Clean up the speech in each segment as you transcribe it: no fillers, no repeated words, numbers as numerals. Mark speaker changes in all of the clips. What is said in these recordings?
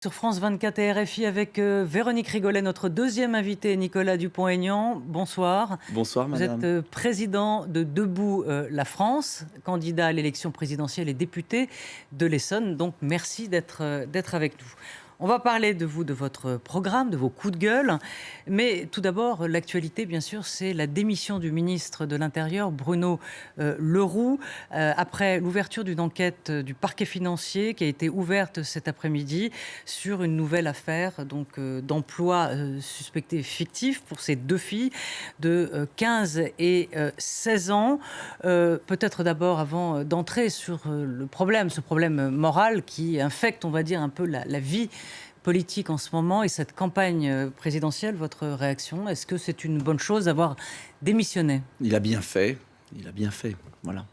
Speaker 1: Sur France 24 et RFI avec Véronique Rigolet, notre deuxième invité, Nicolas Dupont-Aignan. Bonsoir.
Speaker 2: Bonsoir
Speaker 1: Vous êtes
Speaker 2: madame.
Speaker 1: président de Debout la France, candidat à l'élection présidentielle et député de l'Essonne. Donc merci d'être avec nous. On va parler de vous, de votre programme, de vos coups de gueule. Mais tout d'abord, l'actualité, bien sûr, c'est la démission du ministre de l'Intérieur, Bruno Le Roux, après l'ouverture d'une enquête du parquet financier qui a été ouverte cet après-midi sur une nouvelle affaire d'emploi suspecté fictif pour ces deux filles de 15 et 16 ans. Peut-être d'abord, avant d'entrer sur ce problème moral qui infecte, on va dire, un peu la vie politique en ce moment et cette campagne présidentielle, votre réaction? Est-ce que c'est une bonne chose d'avoir démissionné?
Speaker 2: Il a bien fait, voilà.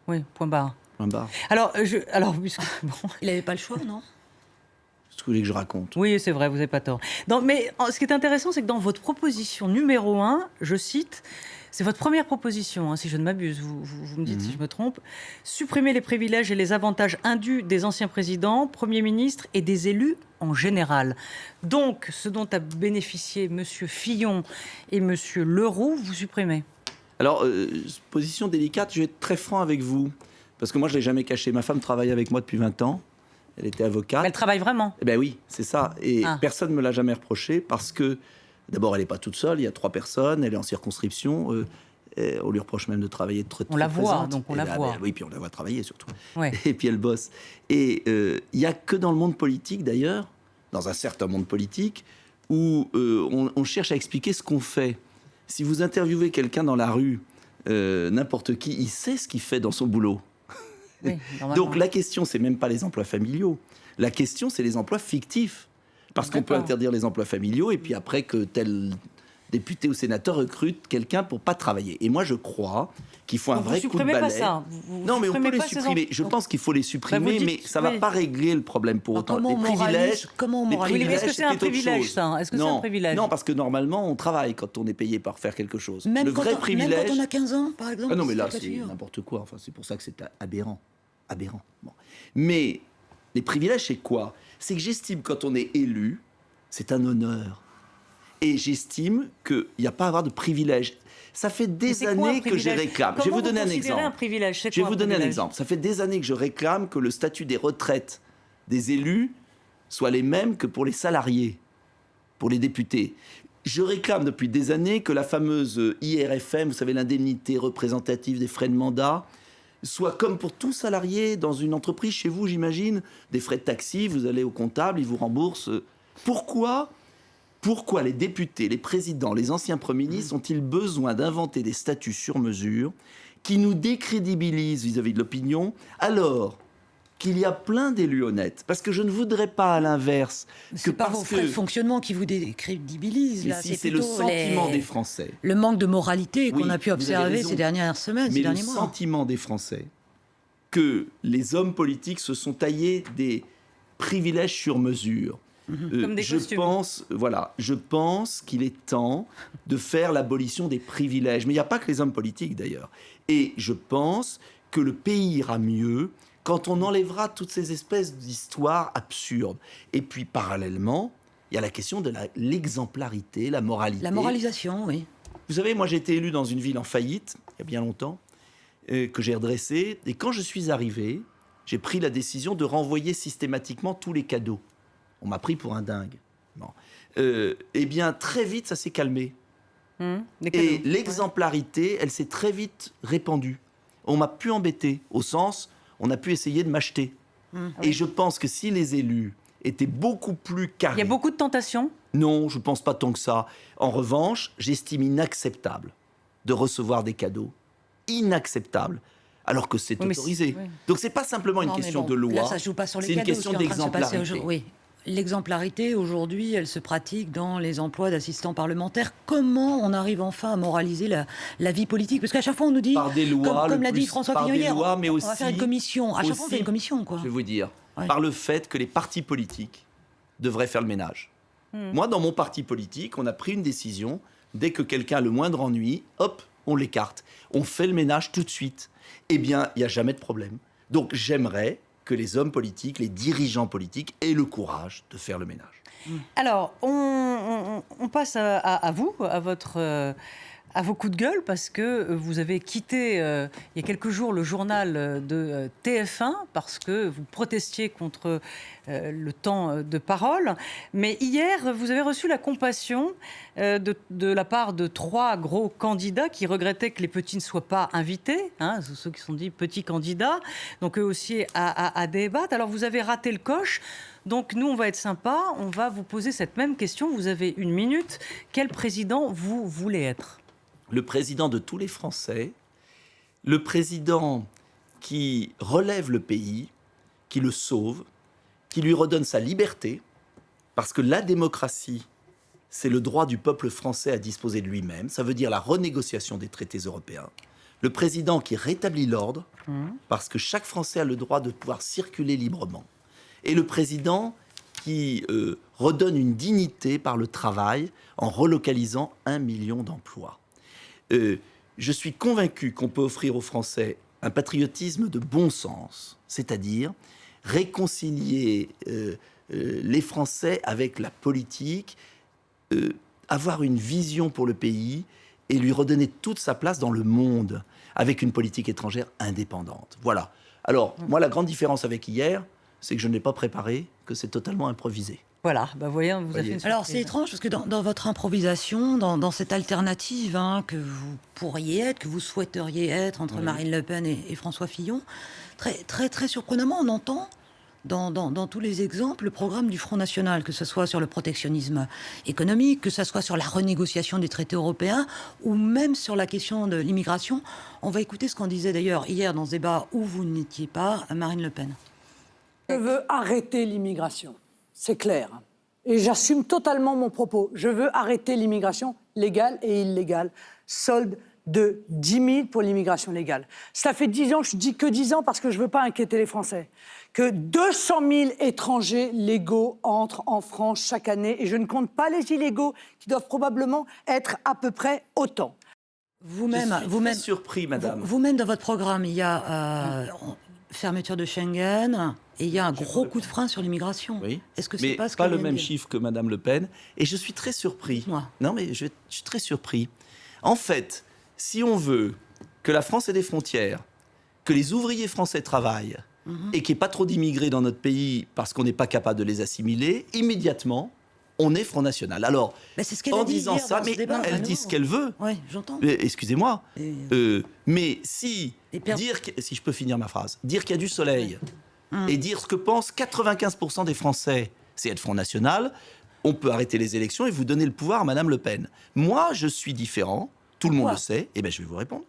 Speaker 1: Oui, point barre.
Speaker 2: Point barre.
Speaker 1: Alors, bon,
Speaker 3: Il n'avait pas le choix, non?
Speaker 2: Ce que vous voulez que je raconte?
Speaker 1: oui, c'est vrai, vous n'avez pas tort. Non, mais ce qui est intéressant, c'est que dans votre proposition numéro 1, je cite, c'est votre première proposition, si je ne m'abuse, vous me dites si je me trompe, supprimer les privilèges et les avantages indus des anciens présidents, premiers ministres et des élus en général. Donc, ce dont a bénéficié M. Fillon et M. Le Roux, vous supprimez.
Speaker 2: Alors, position délicate, je vais être très franc avec vous. Parce que moi, je ne l'ai jamais caché. Ma femme travaille avec moi depuis 20 ans. Elle était avocate.
Speaker 1: Mais elle travaille vraiment.
Speaker 2: Eh bien oui, c'est ça. Et personne ne me l'a jamais reproché parce que, d'abord, elle n'est pas toute seule. Il y a 3 personnes. Elle est en circonscription. On lui reproche même de travailler très
Speaker 1: On la voit,
Speaker 2: présente.
Speaker 1: donc on
Speaker 2: Et
Speaker 1: la
Speaker 2: là,
Speaker 1: voit.
Speaker 2: oui, puis on la voit travailler surtout.
Speaker 1: Ouais.
Speaker 2: Et puis elle bosse. Et il n'y a que dans le monde politique, d'ailleurs, dans un certain monde politique, où on cherche à expliquer ce qu'on fait. Si vous interviewez quelqu'un dans la rue, n'importe qui, il sait ce qu'il fait dans son boulot.
Speaker 1: Oui,
Speaker 2: Donc la question, c'est même pas les emplois familiaux. La question, c'est les emplois fictifs. Parce qu'on peut interdire les emplois familiaux et puis après que tel député ou sénateur recrute quelqu'un pour pas travailler. Et moi, je crois qu'il faut un vrai coup de balai.
Speaker 1: Vous ne supprimez pas ça.
Speaker 2: Non, mais on peut les supprimer. Je pense qu'il faut les supprimer, mais ça va pas régler le problème pour autant. Les privilèges.
Speaker 3: Comment on
Speaker 2: les
Speaker 3: moralise?
Speaker 2: privilèges,
Speaker 1: Est-ce que c'est un
Speaker 2: c'était autre
Speaker 1: privilège,
Speaker 2: chose.
Speaker 1: ça? Est-ce que c'est un privilège?
Speaker 2: Non, parce que normalement, on travaille quand on est payé par faire quelque chose.
Speaker 3: Même
Speaker 2: Le vrai privilège.
Speaker 3: Même quand on a 15 ans, par exemple.
Speaker 2: Ah non, mais là,
Speaker 3: c'est
Speaker 2: c'est
Speaker 3: la figure.
Speaker 2: n'importe quoi. Enfin, c'est pour ça que c'est aberrant. Aberrant. Bon. Mais les privilèges, c'est quoi? C'est que j'estime, quand on est élu, c'est un honneur. Et j'estime qu'il n'y a pas à avoir de privilèges. Ça fait des années que je réclame. Je vais vous donner un exemple.
Speaker 1: Un privilège,
Speaker 2: Je vais vous donner un exemple. Ça fait des années que je réclame que le statut des retraites des élus soit les mêmes que pour les salariés, pour les députés. Je réclame depuis des années que la fameuse IRFM, vous savez, l'indemnité représentative des frais de mandat, soit comme pour tout salarié dans une entreprise, chez vous, j'imagine, des frais de taxi, vous allez au comptable, ils vous remboursent. Pourquoi les députés, les présidents, les anciens premiers ministres ont-ils besoin d'inventer des statuts sur mesure qui nous décrédibilisent vis-à-vis de l'opinion, alors qu'il y a plein d'élus honnêtes? Parce que je ne voudrais pas, à l'inverse,
Speaker 3: C'est pas vos frais de fonctionnement qui vous décrédibilisent, là.
Speaker 2: Si, c'est le sentiment des Français.
Speaker 3: Le manque de moralité qu'on
Speaker 2: Oui,
Speaker 3: a pu
Speaker 2: vous avez
Speaker 3: observer
Speaker 2: raison.
Speaker 3: ces dernières semaines,
Speaker 2: Mais
Speaker 3: ces
Speaker 2: le
Speaker 3: derniers mois.
Speaker 2: sentiment des Français que les hommes politiques se sont taillés des privilèges sur mesure.
Speaker 1: Comme des costumes.
Speaker 2: Je pense qu'il est temps de faire l'abolition des privilèges. Mais il n'y a pas que les hommes politiques, d'ailleurs. Et je pense que le pays ira mieux quand on enlèvera toutes ces espèces d'histoires absurdes. Et puis, parallèlement, il y a la question de l'exemplarité, la moralité.
Speaker 3: La moralisation, oui.
Speaker 2: Vous savez, moi, j'ai été élu dans une ville en faillite, il y a bien longtemps, que j'ai redressée. Et quand je suis arrivé, j'ai pris la décision de renvoyer systématiquement tous les cadeaux. On m'a pris pour un dingue. Bon. Eh bien, très vite, ça s'est calmé. Et l'exemplarité, elle s'est très vite répandue. On m'a pu embêter, au sens, on a pu essayer de m'acheter. Et je pense que si les élus étaient beaucoup plus carrés...
Speaker 1: Il y a beaucoup de tentations?
Speaker 2: Non, je ne pense pas tant que ça. En revanche, j'estime inacceptable de recevoir des cadeaux. Inacceptable. Alors que c'est autorisé.
Speaker 1: Oui.
Speaker 2: Donc, ce n'est pas simplement une question de loi.
Speaker 3: Là, ça ne joue pas sur les
Speaker 2: c'est
Speaker 3: cadeaux.
Speaker 2: une question d'exemplarité.
Speaker 3: Oui. L'exemplarité, aujourd'hui, elle se pratique dans les emplois d'assistants parlementaires. Comment on arrive enfin à moraliser la vie politique? Parce qu'à chaque fois, on nous dit,
Speaker 2: par des lois,
Speaker 3: comme l'a dit François Fillon hier,
Speaker 2: mais
Speaker 3: on
Speaker 2: aussi,
Speaker 3: va faire une commission. À chaque fois, on fait une commission, quoi.
Speaker 2: Je vais vous dire,
Speaker 3: Ouais.
Speaker 2: par le fait que les partis politiques devraient faire le ménage. Moi, dans mon parti politique, on a pris une décision. Dès que quelqu'un a le moindre ennui, hop, on l'écarte. On fait le ménage tout de suite. Eh bien, il n'y a jamais de problème. Donc, j'aimerais que les hommes politiques, les dirigeants politiques aient le courage de faire le ménage.
Speaker 1: Alors, on passe à vous, à vos coups de gueule, parce que vous avez quitté il y a quelques jours le journal de TF1 parce que vous protestiez contre le temps de parole. Mais hier, vous avez reçu la compassion de la part de 3 gros candidats qui regrettaient que les petits ne soient pas invités, hein, ceux qui sont dits petits candidats, donc eux aussi à débattre. Alors vous avez raté le coche. Donc nous, on va être sympa, on va vous poser cette même question. Vous avez 1 minute. Quel président vous voulez être ?
Speaker 2: Le président de tous les Français, le président qui relève le pays, qui le sauve, qui lui redonne sa liberté, parce que la démocratie, c'est le droit du peuple français à disposer de lui-même, ça veut dire la renégociation des traités européens. Le président qui rétablit l'ordre, parce que chaque Français a le droit de pouvoir circuler librement. Et le président qui redonne une dignité par le travail en relocalisant 1 million d'emplois. Je suis convaincu qu'on peut offrir aux Français un patriotisme de bon sens, c'est-à-dire réconcilier les Français avec la politique, avoir une vision pour le pays et lui redonner toute sa place dans le monde avec une politique étrangère indépendante. Voilà. Alors, moi, la grande différence avec hier, c'est que je n'ai pas préparé, que c'est totalement improvisé.
Speaker 1: Voilà, voyons, vous avez fait une
Speaker 3: Alors
Speaker 1: surprise.
Speaker 3: c'est étrange parce que dans votre improvisation, dans cette alternative que vous pourriez être, que vous souhaiteriez être entre Marine Le Pen et François Fillon, très surprenamment, on entend dans tous les exemples le programme du Front National, que ce soit sur le protectionnisme économique, que ce soit sur la renégociation des traités européens, ou même sur la question de l'immigration. On va écouter ce qu'on disait d'ailleurs hier dans ce débat où vous n'étiez pas, Marine Le Pen.
Speaker 4: Je veux arrêter l'immigration, c'est clair. Et j'assume totalement mon propos. Je veux arrêter l'immigration légale et illégale. Solde de 10 000 pour l'immigration légale. Ça fait 10 ans, je dis que 10 ans parce que je ne veux pas inquiéter les Français, que 200 000 étrangers légaux entrent en France chaque année et je ne compte pas les illégaux qui doivent probablement être à peu près autant.
Speaker 3: Vous-même,
Speaker 2: Très surpris, madame.
Speaker 3: Vous-même, dans votre programme, il y a fermeture de Schengen et il y a un gros coup de frein sur l'immigration.
Speaker 2: Oui.
Speaker 3: Est-ce que
Speaker 2: mais
Speaker 3: c'est pas ce
Speaker 2: pas
Speaker 3: qu'elle
Speaker 2: le
Speaker 3: vient de
Speaker 2: même
Speaker 3: dire
Speaker 2: chiffre que madame Le Pen. Et je suis très surpris.
Speaker 3: Dites-moi.
Speaker 2: Non, mais je suis très surpris. En fait, si on veut que la France ait des frontières, que les ouvriers français travaillent et qu'il n'y ait pas trop d'immigrés dans notre pays parce qu'on n'est pas capable de les assimiler, immédiatement, on est Front National. Alors,
Speaker 3: c'est ce qu'elle
Speaker 2: en
Speaker 3: a dit
Speaker 2: disant
Speaker 3: hier
Speaker 2: ça,
Speaker 3: dans ce
Speaker 2: mais
Speaker 3: débat,
Speaker 2: elle dit ce qu'elle veut.
Speaker 3: Oui, j'entends.
Speaker 2: Excusez-moi. Mais si,
Speaker 3: si
Speaker 2: je peux finir ma phrase, dire qu'il y a du soleil et dire ce que pensent 95% des Français, c'est être Front National, on peut arrêter les élections et vous donner le pouvoir à Madame Le Pen. Moi, je suis différent, tout le monde le sait, et bien je vais vous répondre.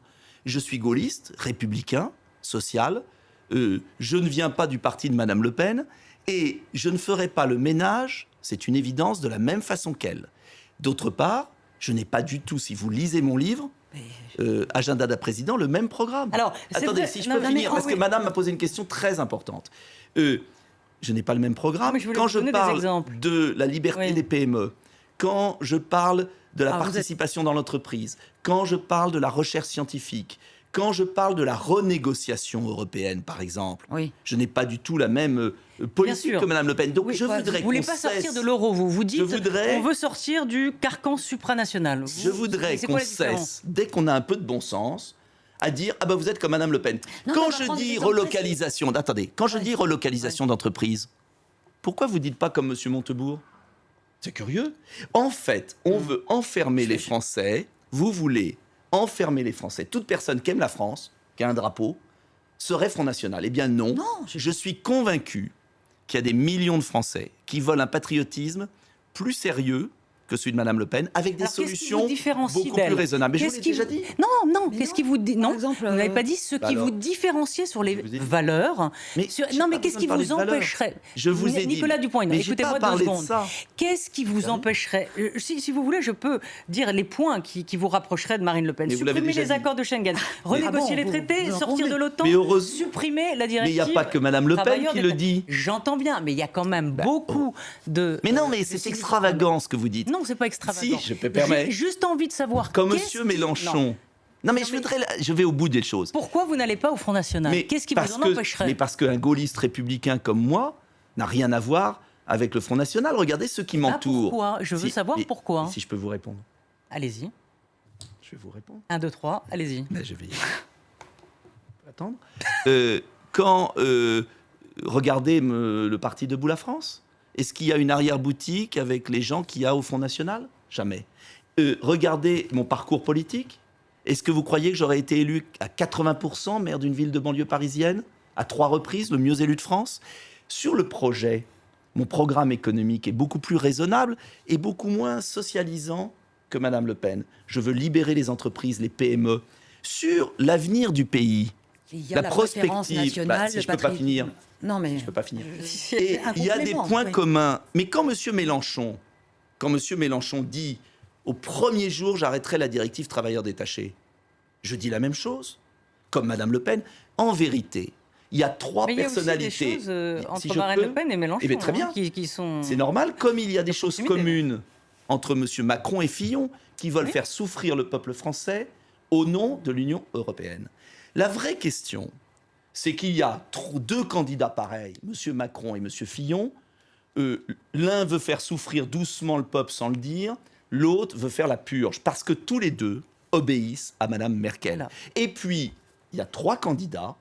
Speaker 2: Je suis gaulliste, républicain, social, je ne viens pas du parti de Madame Le Pen, et je ne ferai pas le ménage, c'est une évidence, de la même façon qu'elle. D'autre part, je n'ai pas du tout, si vous lisez mon livre, Agenda d'un président, le même programme.
Speaker 1: Alors,
Speaker 2: attendez, si je peux finir, parce que madame m'a posé une question très importante. Je n'ai pas le même programme. Quand je parle de la liberté des PME, quand je parle de la participation dans l'entreprise, quand je parle de la recherche scientifique, quand je parle de la renégociation européenne, par exemple, je n'ai pas du tout la même politique que Mme Le Pen. Donc je voudrais qu'on cesse...
Speaker 1: Vous ne voulez pas sortir de l'euro, vous dites on veut sortir du carcan supranational.
Speaker 2: Je voudrais qu'on cesse, dès qu'on a un peu de bon sens, à dire « Ah ben vous êtes comme Mme Le Pen ». Quand je dis relocalisation, quand je dis relocalisation d'entreprise, pourquoi vous ne dites pas comme M. Montebourg ? C'est curieux. En fait, on veut enfermer les Français, vous voulez enfermer les Français. Toute personne qui aime la France, qui a un drapeau, serait Front National. Eh bien non, je suis convaincu qu'il y a des millions de Français qui veulent un patriotisme plus sérieux que celui de Mme Le Pen, avec des solutions beaucoup plus raisonnables. Mais je vous l'ai déjà dit.
Speaker 1: Non, qu'est-ce qui vous dit ? Non, vous n'avez pas dit ce qui vous différenciez sur les valeurs. Non, mais qu'est-ce qui vous empêcherait ?
Speaker 2: Je vous ai dit.
Speaker 1: Nicolas Dupont-Aignan, écoutez-moi 2 secondes. Qu'est-ce qui vous empêcherait ? Si vous voulez, je peux dire les points qui vous rapprocheraient de Marine Le Pen. Supprimer les accords de Schengen, renégocier les traités, sortir de l'OTAN, supprimer la directive.
Speaker 2: Mais il n'y a pas que Mme Le Pen qui le dit.
Speaker 1: J'entends bien, mais il y a quand même beaucoup de...
Speaker 2: Mais non, mais c'est extravagant ce que vous dites.
Speaker 1: Non, c'est pas extravagant.
Speaker 2: Si, je peux permettre.
Speaker 1: J'ai juste envie de savoir.
Speaker 2: Quand M. Mélenchon Non, mais je vais au bout des choses.
Speaker 1: Pourquoi vous n'allez pas au Front National? Qu'est-ce qui vous en empêcherait?
Speaker 2: Mais parce qu'un gaulliste républicain comme moi n'a rien à voir avec le Front National. Regardez ceux qui m'entourent.
Speaker 1: Pourquoi? Je veux savoir pourquoi.
Speaker 2: Si je peux vous répondre.
Speaker 1: Allez-y.
Speaker 2: Je vais vous répondre.
Speaker 1: 1, 2, 3, allez-y.
Speaker 2: Ben, je vais attendre. Regardez le parti Debout la France. Est-ce qu'il y a une arrière-boutique avec les gens qu'il y a au Front National? Jamais. Regardez mon parcours politique. Est-ce que vous croyez que j'aurais été élu à 80% maire d'une ville de banlieue parisienne, à 3 reprises, le mieux élu de France? Sur le projet, mon programme économique est beaucoup plus raisonnable et beaucoup moins socialisant que Madame Le Pen. Je veux libérer les entreprises, les PME. Sur l'avenir du pays, la prospective, si je peux pas finir.
Speaker 3: Non, mais
Speaker 2: je peux pas finir. Et il y a des points communs. Mais quand M. Mélenchon dit au premier jour, j'arrêterai la directive travailleurs détachés, je dis la même chose, comme Madame Le Pen. En vérité, il y a 3 personnalités.
Speaker 1: Il y a aussi des choses entre Marine Le Pen et Mélenchon,
Speaker 2: très bien.
Speaker 1: Qui sont...
Speaker 2: C'est normal, comme il y a des choses communes entre M. Macron et Fillon, qui veulent faire souffrir le peuple français au nom de l'Union européenne. La vraie question, c'est qu'il y a 2 candidats pareils, M. Macron et M. Fillon. L'un veut faire souffrir doucement le peuple sans le dire, l'autre veut faire la purge, parce que tous les deux obéissent à Mme Merkel. Voilà. Et puis, il y a 3 candidats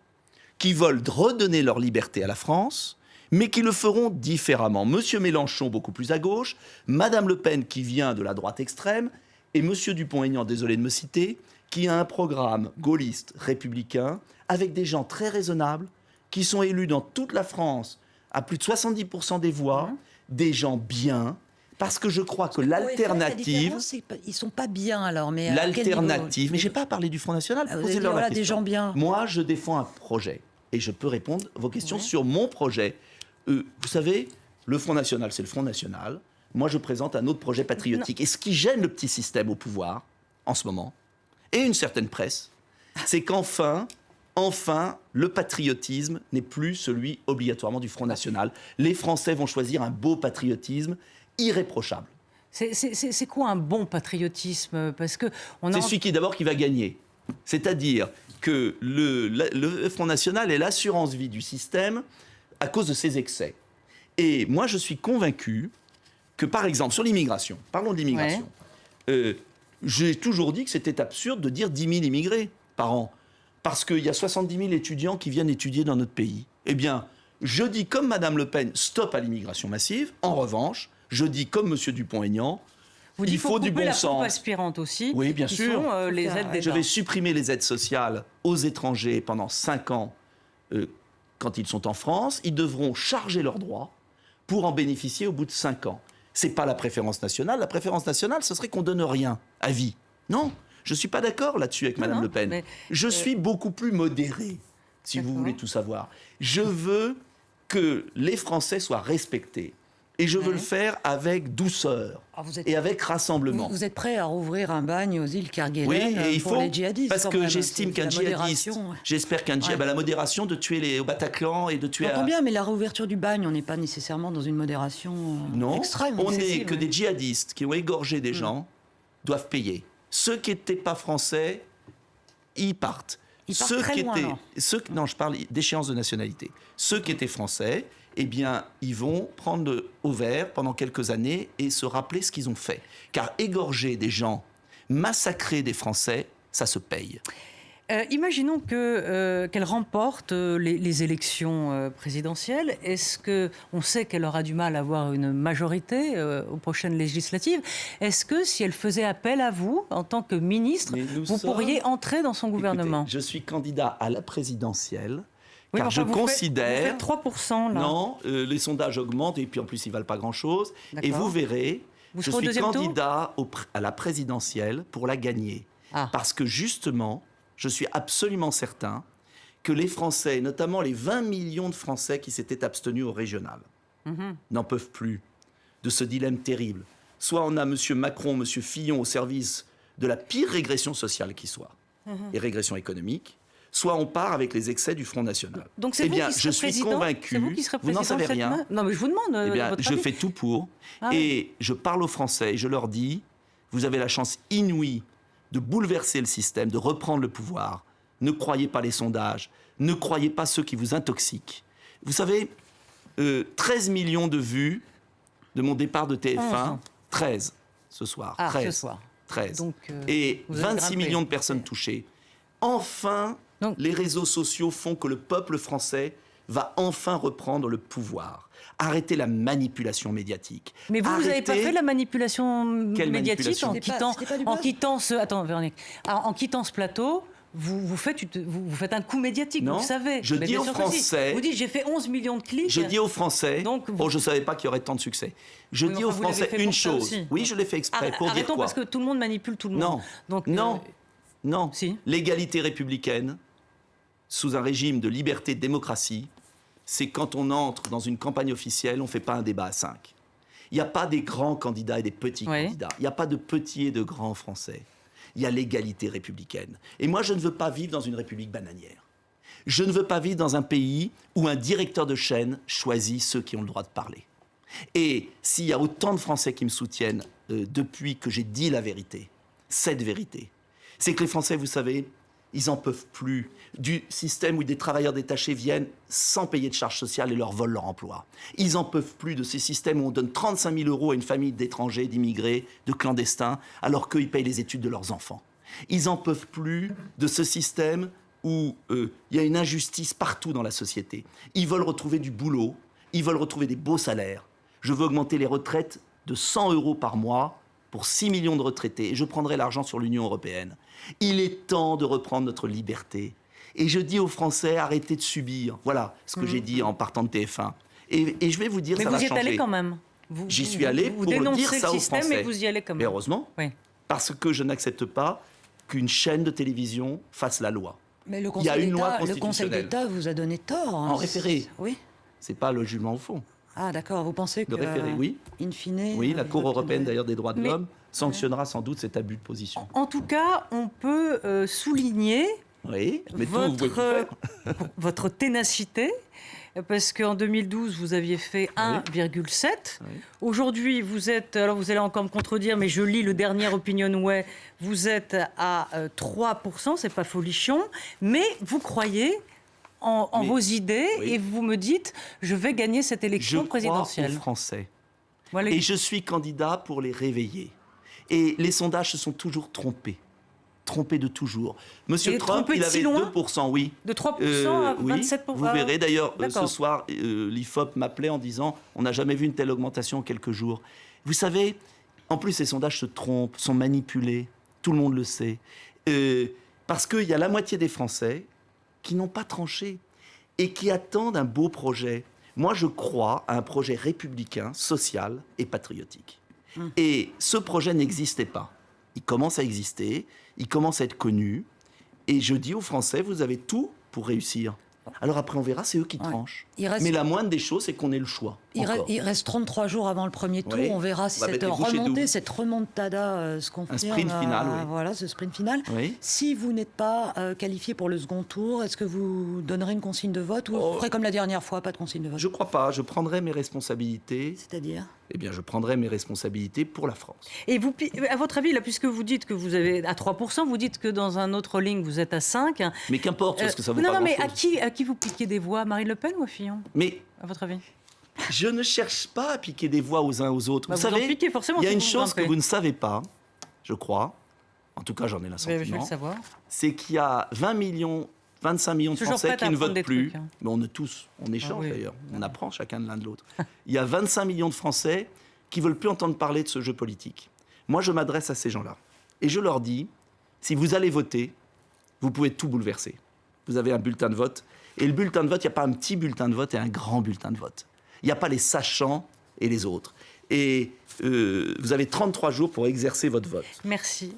Speaker 2: qui veulent redonner leur liberté à la France, mais qui le feront différemment. Monsieur Mélenchon, beaucoup plus à gauche, Madame Le Pen, qui vient de la droite extrême, et Monsieur Dupont-Aignan, désolé de me citer, qui a un programme gaulliste républicain, avec des gens très raisonnables, qui sont élus dans toute la France, à plus de 70% des voix, des gens bien, parce que je crois que l'alternative...
Speaker 3: Ils ne sont pas bien alors, mais
Speaker 2: l'alternative... Mais je n'ai pas parlé du Front National, posez-leur la question.
Speaker 3: Des gens bien.
Speaker 2: Moi, je défends un projet, et je peux répondre à vos questions sur mon projet. Vous savez, le Front National, c'est le Front National. Moi, je présente un autre projet patriotique. Et ce qui gêne le petit système au pouvoir, en ce moment, et une certaine presse, c'est qu'enfin, le patriotisme n'est plus celui obligatoirement du Front National. Les Français vont choisir un beau patriotisme irréprochable.
Speaker 1: C'est quoi un bon patriotisme? Parce que
Speaker 2: c'est celui qui va gagner. C'est-à-dire que le Front National est l'assurance vie du système à cause de ses excès. Et moi, je suis convaincu que, par exemple, sur l'immigration, parlons de l'immigration, j'ai toujours dit que c'était absurde de dire 10 000 immigrés par an, parce qu'il y a 70 000 étudiants qui viennent étudier dans notre pays. Eh bien, je dis comme Madame Le Pen, stop à l'immigration massive. En revanche, je dis comme Monsieur Dupont-Aignan, il faut du bon sens.
Speaker 1: Pompe aspirante aussi.
Speaker 2: Oui, bien sûr.
Speaker 1: Sont, les aides d'État.
Speaker 2: Je vais supprimer les aides sociales aux étrangers pendant 5 ans quand ils sont en France. Ils devront charger leurs droits pour en bénéficier au bout de 5 ans. Ce n'est pas la préférence nationale. La préférence nationale, ce serait qu'on ne donne rien à vie. Non, je ne suis pas d'accord là-dessus avec Mme Le Pen. Je suis beaucoup plus modéré, si vous voulez tout savoir. Je veux que les Français soient respectés. Et je veux le faire avec douceur et avec rassemblement.
Speaker 3: Vous êtes prêt à rouvrir un bagne aux îles Kerguelen pour les djihadistes?
Speaker 2: Parce que j'estime qu'un djihadiste, j'espère qu'un djihadiste, la modération de tuer au Bataclan et de tuer...
Speaker 3: J'entends bien, mais la réouverture du bagne, on n'est pas nécessairement dans une modération extrême.
Speaker 2: Non, on n'est que des djihadistes qui ont égorgé des gens, doivent payer. Ceux qui n'étaient pas français, ils partent.
Speaker 3: Ceux qui étaient...
Speaker 2: Non, je parle d'échéance de nationalité. Ceux qui étaient français... eh bien, ils vont prendre au vert pendant quelques années et se rappeler ce qu'ils ont fait. Car égorger des gens, massacrer des Français, ça se paye.
Speaker 1: Imaginons qu'elle remporte les élections présidentielles. Est-ce qu'on sait qu'elle aura du mal à avoir une majorité aux prochaines législatives? Est-ce que si elle faisait appel à vous, en tant que ministre, vous pourriez entrer dans son gouvernement?
Speaker 2: Écoutez, je suis candidat à la présidentielle.
Speaker 1: Oui,
Speaker 2: car je considère...
Speaker 1: Vous faites 3%, là.
Speaker 2: Non, les sondages augmentent et puis en plus ils ne valent pas grand-chose. Et vous verrez, je suis candidat à la présidentielle pour la gagner. Parce que justement, je suis absolument certain que les Français, notamment les 20 millions de Français qui s'étaient abstenus au régional, n'en peuvent plus de ce dilemme terrible. Soit on a M. Macron, M. Fillon au service de la pire régression sociale qui soit, et régression économique, soit on part avec les excès du Front National.
Speaker 1: Donc c'est
Speaker 2: je suis convaincu. Vous n'en savez rien.
Speaker 1: Non, mais je vous demande.
Speaker 2: Eh bien,
Speaker 1: votre
Speaker 2: je
Speaker 1: avis.
Speaker 2: fais tout pour. Et je parle aux Français et je leur dis, vous avez la chance inouïe de bouleverser le système, de reprendre le pouvoir, ne croyez pas les sondages, ne croyez pas ceux qui vous intoxiquent. Vous savez, 13 millions de vues de mon départ de TF1, 13 ce soir.
Speaker 1: Ah,
Speaker 2: 13.
Speaker 1: ce soir.
Speaker 2: 13.
Speaker 1: Donc,
Speaker 2: et
Speaker 1: vous avez
Speaker 2: 26
Speaker 1: grimpé.
Speaker 2: millions de personnes touchées. Enfin,
Speaker 1: Donc-
Speaker 2: les réseaux sociaux font que le peuple français va enfin reprendre le pouvoir. Arrêtez la manipulation médiatique.
Speaker 1: Mais vous n'avez pas
Speaker 2: Arrêtez-
Speaker 1: fait la manipulation
Speaker 2: Quelle
Speaker 1: médiatique
Speaker 2: manipulation
Speaker 3: C'était pas du buzz.
Speaker 1: en quittant ce... Attends, Véronique. En quittant ce plateau, vous faites un coup médiatique,
Speaker 2: Non,
Speaker 1: vous le savez.
Speaker 2: je
Speaker 1: Mais
Speaker 2: dis
Speaker 1: bien
Speaker 2: aux
Speaker 1: sûr que si.
Speaker 2: Français-
Speaker 1: Vous dites, j'ai fait 11 millions de clics.
Speaker 2: Je dis aux Français,
Speaker 1: Donc, vous-
Speaker 2: oh, je ne savais pas qu'il y aurait tant de succès. Je
Speaker 1: Oui,
Speaker 2: dis
Speaker 1: enfin,
Speaker 2: aux
Speaker 1: vous l'avez
Speaker 2: Français
Speaker 1: fait
Speaker 2: une
Speaker 1: pour ça
Speaker 2: chose.
Speaker 1: aussi.
Speaker 2: Oui, je l'ai fait exprès. Pour dire
Speaker 1: Arrêtons
Speaker 2: quoi?
Speaker 1: parce que tout le monde manipule tout le monde.
Speaker 2: Non,
Speaker 1: Donc,
Speaker 2: non, non.
Speaker 1: si.
Speaker 2: L'égalité républicaine, sous un régime de liberté et de démocratie, c'est quand on entre dans une campagne officielle, on ne fait pas un débat à 5. Il n'y a pas des grands candidats et des petits
Speaker 1: Oui.
Speaker 2: candidats. Il n'y a pas de petits et de grands Français. Il y a l'égalité républicaine. Et moi, je ne veux pas vivre dans une république bananière. Je ne veux pas vivre dans un pays où un directeur de chaîne choisit ceux qui ont le droit de parler. Et s'il y a autant de Français qui me soutiennent depuis que j'ai dit la vérité, cette vérité, c'est que les Français, vous savez, ils n'en peuvent plus du système où des travailleurs détachés viennent sans payer de charges sociales et leur volent leur emploi. Ils n'en peuvent plus de ces systèmes où on donne 35 000 euros à une famille d'étrangers, d'immigrés, de clandestins, alors qu'eux, ils payent les études de leurs enfants. Ils n'en peuvent plus de ce système où il y a une injustice partout dans la société. Ils veulent retrouver du boulot, ils veulent retrouver des beaux salaires. Je veux augmenter les retraites de 100 euros par mois pour 6 millions de retraités, et je prendrai l'argent sur l'Union européenne. Il est temps de reprendre notre liberté. Et je dis aux Français, arrêtez de subir. Voilà ce que j'ai dit en partant de TF1. Et je vais vous dire,
Speaker 1: Mais
Speaker 2: ça
Speaker 1: vous
Speaker 2: va
Speaker 1: y êtes allé
Speaker 2: changer.
Speaker 1: quand même.
Speaker 2: J'y suis allé
Speaker 1: vous
Speaker 2: pour
Speaker 1: dénoncez
Speaker 2: dire ça
Speaker 1: le
Speaker 2: aux
Speaker 1: système,
Speaker 2: Français.
Speaker 1: mais vous y allez quand
Speaker 2: Mais
Speaker 1: même.
Speaker 2: heureusement,
Speaker 1: Oui.
Speaker 2: parce que je n'accepte pas qu'une chaîne de télévision fasse la loi.
Speaker 3: Mais le
Speaker 2: Il y a une loi
Speaker 3: le Conseil
Speaker 2: constitutionnelle.
Speaker 3: d'État vous a donné tort.
Speaker 2: En référé.
Speaker 3: Oui.
Speaker 2: C'est pas le jugement au fond.
Speaker 3: Ah d'accord, vous pensez que...
Speaker 2: Le référé, oui.
Speaker 3: In fine...
Speaker 2: Oui, la Cour européenne d'ailleurs des droits de
Speaker 1: Mais-
Speaker 2: l'homme sanctionnera sans doute cet abus de position.
Speaker 1: En tout cas, on peut souligner
Speaker 2: Oui, mais tout, vous pouvez tout faire.
Speaker 1: votre ténacité, parce qu'en 2012, vous aviez fait 1,7.
Speaker 2: Oui.
Speaker 1: Aujourd'hui, vous êtes, alors vous allez encore me contredire, mais je lis le dernier Opinionway, vous êtes à 3%, c'est pas folichon, mais vous croyez en
Speaker 2: Mais-
Speaker 1: vos idées
Speaker 2: oui.
Speaker 1: et vous me dites, je vais gagner cette
Speaker 2: Je
Speaker 1: élection
Speaker 2: crois
Speaker 1: présidentielle.
Speaker 2: aux Français.
Speaker 1: Voilà.
Speaker 2: Et je suis candidat pour les réveiller. Et les sondages se sont toujours trompés. Trompés de toujours. Monsieur
Speaker 1: Et
Speaker 2: Trump,
Speaker 1: trompés
Speaker 2: il
Speaker 1: de
Speaker 2: avait
Speaker 1: si loin
Speaker 2: 2%, oui.
Speaker 1: De 3% à
Speaker 2: Oui,
Speaker 1: 27%.
Speaker 2: vous verrez. D'ailleurs, ce
Speaker 1: D'accord.
Speaker 2: soir, l'IFOP m'appelait en disant « On n'a jamais vu une telle augmentation en quelques jours ». Vous savez, en plus, ces sondages se trompent, sont manipulés. Tout le monde le sait. Parce qu'il y a la moitié des Français qui n'ont pas tranché et qui attendent un beau projet. Moi, je crois à un projet républicain, social et patriotique. Et ce projet n'existait pas. Il commence à exister, il commence à être connu. Et je dis aux Français, vous avez tout pour réussir. Alors après, on verra, c'est eux qui
Speaker 3: Ouais.
Speaker 2: tranchent.
Speaker 3: Il reste-
Speaker 2: Mais la moindre des choses, c'est qu'on ait le choix. encore.
Speaker 3: Il reste 33 jours avant le premier tour.
Speaker 2: Oui.
Speaker 3: On verra si
Speaker 2: On va
Speaker 3: cette
Speaker 2: mettre les bouchées
Speaker 3: remontée,
Speaker 2: doubles.
Speaker 3: cette remontada se confirme.
Speaker 2: sprint final, oui.
Speaker 3: Voilà, ce sprint final.
Speaker 2: Oui.
Speaker 3: Si vous n'êtes pas qualifié pour le second tour, est-ce que vous donnerez une consigne de vote ou vous ferez comme la dernière fois, pas de consigne de vote?
Speaker 2: Je crois pas. Je prendrai mes responsabilités.
Speaker 3: C'est-à-dire?
Speaker 2: Eh bien, je prendrai mes responsabilités pour la France.
Speaker 1: Et vous, à votre avis, là, puisque vous dites que vous avez à 3%, vous dites que dans un autre ligne, vous êtes à 5%.
Speaker 2: Mais qu'importe, parce que ça vaut
Speaker 1: non,
Speaker 2: pas
Speaker 1: non, mais
Speaker 2: grand-chose.
Speaker 1: à qui vous piquez des voix, Marine Le Pen ou à Fillon,
Speaker 2: Mais
Speaker 1: à votre avis?
Speaker 2: je ne cherche pas à piquer des voix aux uns aux autres.
Speaker 1: Bah,
Speaker 2: vous
Speaker 1: vous en
Speaker 2: savez,
Speaker 1: piquez forcément
Speaker 2: il y a
Speaker 1: si
Speaker 2: une
Speaker 1: vous
Speaker 2: chose que
Speaker 1: grimpez.
Speaker 2: vous ne savez pas, je crois, en tout cas j'en ai
Speaker 1: Je vais
Speaker 2: l'assentiment,
Speaker 1: le savoir.
Speaker 2: c'est qu'il y a 25 millions de
Speaker 1: Toujours
Speaker 2: Français
Speaker 1: prête à
Speaker 2: qui ne
Speaker 1: apprendre
Speaker 2: votent
Speaker 1: des
Speaker 2: plus.
Speaker 1: trucs, hein.
Speaker 2: Mais on est tous, on échange
Speaker 1: oui.
Speaker 2: d'ailleurs, on apprend chacun de l'un de l'autre. Il y a 25 millions de Français qui veulent plus entendre parler de ce jeu politique. Moi, je m'adresse à ces gens-là. Et je leur dis, si vous allez voter, vous pouvez tout bouleverser. Vous avez un bulletin de vote. Et le bulletin de vote, il n'y a pas un petit bulletin de vote et un grand bulletin de vote. Il n'y a pas les sachants et les autres. Et vous avez 33 jours pour exercer votre vote.
Speaker 1: Merci.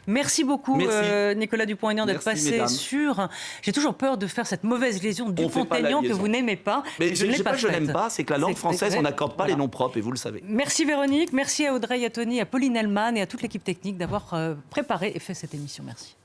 Speaker 1: Merci beaucoup,
Speaker 2: Merci.
Speaker 1: Nicolas Dupont-Aignan, d'être
Speaker 2: Merci,
Speaker 1: passé
Speaker 2: mesdames.
Speaker 1: sur... J'ai toujours peur de faire cette mauvaise liaison
Speaker 2: fait pas la
Speaker 1: Dupont-Aignan que
Speaker 2: liaison.
Speaker 1: vous n'aimez pas.
Speaker 2: Mais
Speaker 1: je
Speaker 2: je
Speaker 1: ne
Speaker 2: ne
Speaker 1: l'ai
Speaker 2: sais pas, je
Speaker 1: faite.
Speaker 2: n'aime pas, c'est que la langue
Speaker 1: C'est
Speaker 2: française,
Speaker 1: exact.
Speaker 2: on n'accorde pas
Speaker 1: Voilà.
Speaker 2: les noms propres, et vous le savez.
Speaker 1: Merci Véronique, merci à Audrey Yatoni, à Pauline Hellman et à toute l'équipe technique d'avoir préparé et fait cette émission. Merci.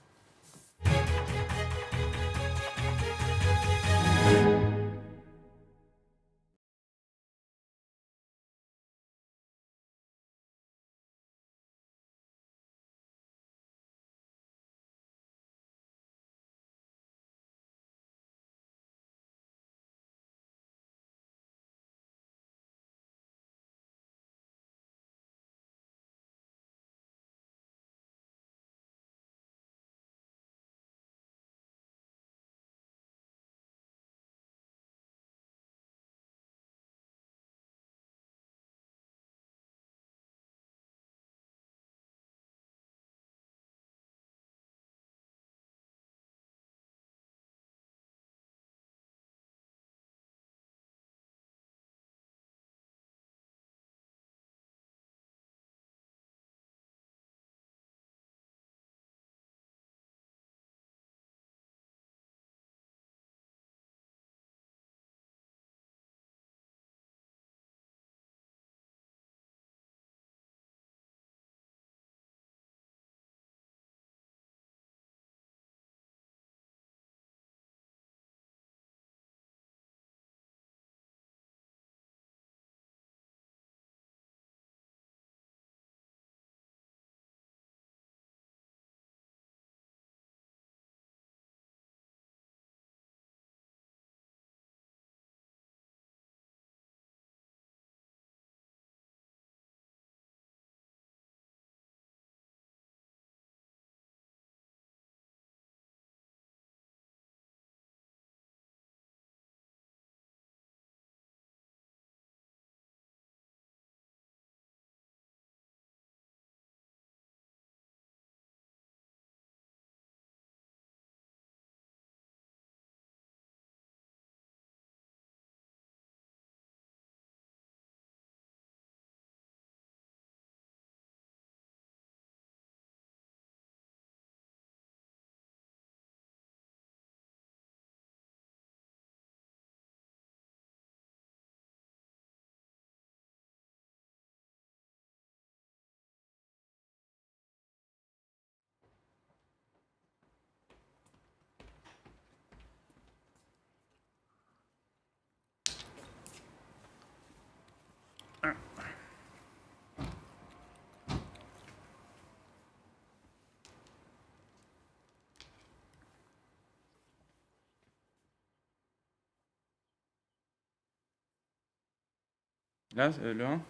Speaker 5: Là, le 1.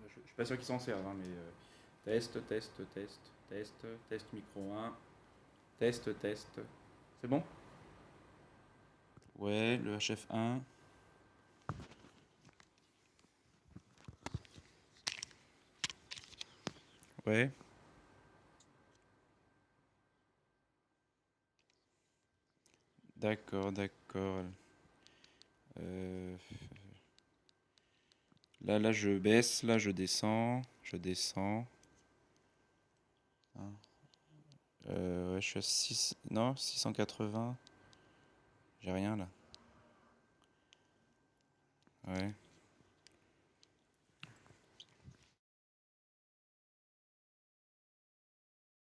Speaker 5: Je suis pas sûr qu'ils s'en servent, hein, mais test, micro 1, test. C'est bon? Ouais, le HF1. Ouais. D'accord. Euh, Là, je baisse, là, je descends. Hein. Ouais, je suis à 6... Non, 680. J'ai rien, là. Ouais.